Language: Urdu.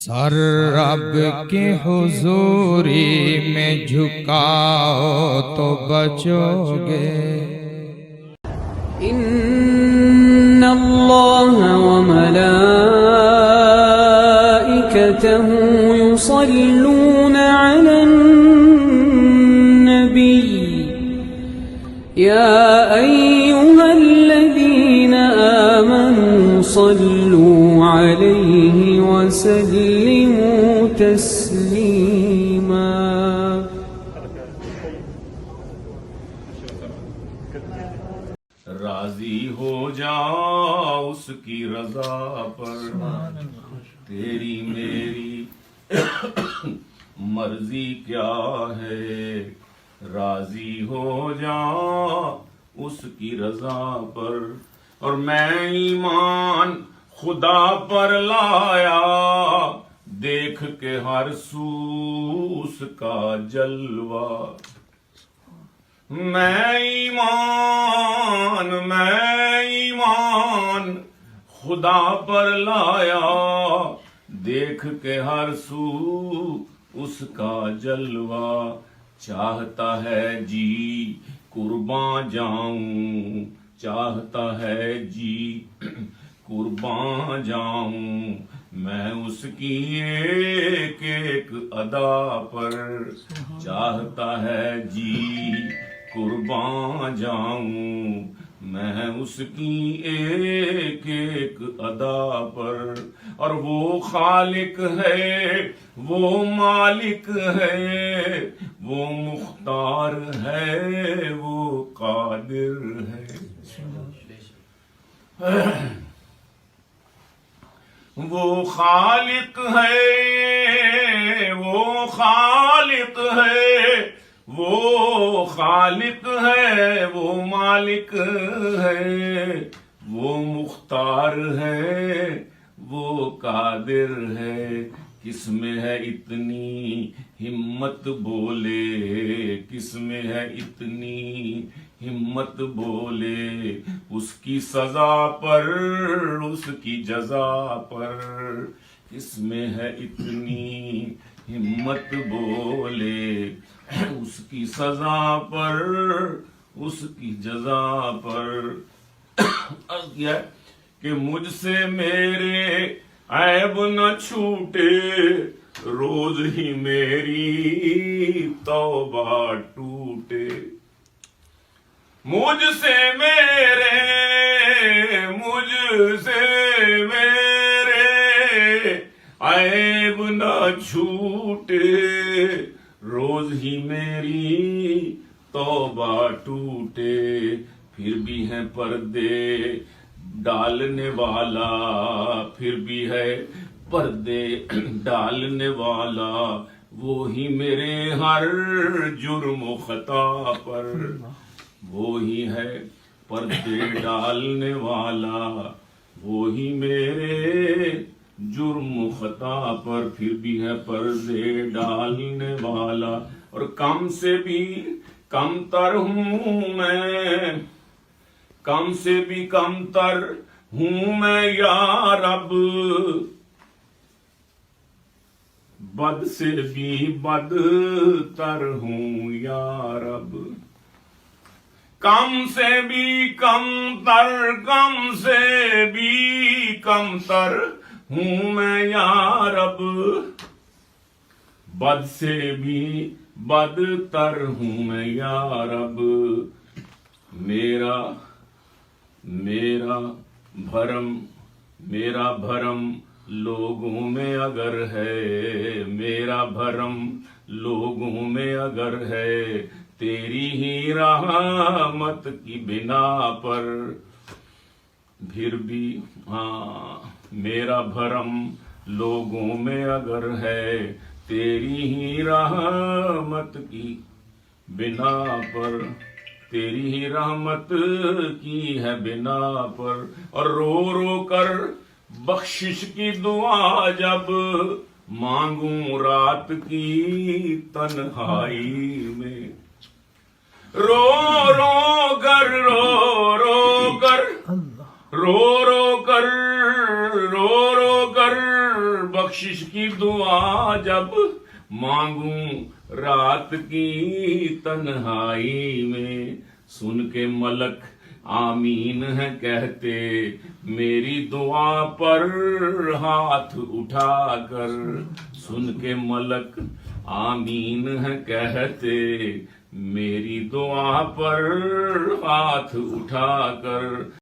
سر رب کی حضوری میں جھکاؤ تو بچو گے۔ ان اللہ وملائکتہ یصلون علی النبی یا ایہا الذین آمنوا صلوا علیہ وسلموا تسلیما۔ راضی ہو جا اس کی رضا پر، تیری میری مرضی کیا ہے۔ راضی ہو جا اس کی رضا پر، اور میں ایمان خدا پر لایا، دیکھ کے ہر سو اس کا جلوہ۔ میں ایمان خدا پر لایا، دیکھ کے ہر سو اس کا جلوہ۔ چاہتا ہے جی قرباں جاؤں، چاہتا ہے جی قرباں جاؤں، میں اس کی ایک ایک ادا پر۔ چاہتا ہے جی قرباں جاؤں، میں اس کی ایک ایک ادا پر۔ اور وہ خالق ہے، وہ مالک ہے، وہ مختار ہے، وہ قادر ہے۔ وہ خالق ہے، وہ خالق ہے، وہ خالق ہے، وہ مالک ہے، وہ مختار ہے، وہ قادر ہے۔ کس میں ہے اتنی ہمت بولے، کس میں ہے اتنی ہمت بولے، اس کی سزا پر، اس کی جزا پر۔ کس میں ہے اتنی ہمت بولے، اس کی سزا پر، اس کی جزا پر۔ عرض کیا ہے کہ مجھ سے میرے عیب نہ چھوٹے، روز ہی میری توبہ ٹوٹے۔ مجھ سے میرے عیب نہ چھوٹے، روز ہی میری توبہ ٹوٹے۔ پھر بھی ہے پردے ڈالنے والا، پھر بھی ہے پردے ڈالنے والا، وہی میرے ہر جرم و خطا پر۔ وہی ہے پردے ڈالنے والا، وہی میرے جرم و خطا پر، پھر بھی ہے پردے ڈالنے والا۔ اور کم سے بھی کم تر ہوں میں، کم سے بھی کم تر ہوں میں یا رب، بد سے بھی بد تر ہوں یا رب۔ کم سے بھی کم تر، کم سے بھی کم تر ہوں میں یا رب، بد سے بھی بد تر ہوں میں یا رب۔ میرا بھرم لوگوں میں اگر ہے، میرا بھرم لوگوں میں اگر ہے، تیری ہی رحمت کی بنا پر۔ پھر بھی میرا بھرم لوگوں میں اگر ہے، تیری ہی رحمت کی بنا پر، تیری ہی رحمت کی ہے بنا پر۔ اور رو رو کر بخشش کی دعا جب مانگوں رات کی تنہائی میں، رو رو کر رو رو کر بخشش کی دعا جب مانگوں رات کی تنہائی میں، سن کے ملک آمین ہے کہتے میری دعا پر ہاتھ اٹھا کر، سن کے ملک آمین ہے کہتے میری دعا پر ہاتھ اٹھا کر۔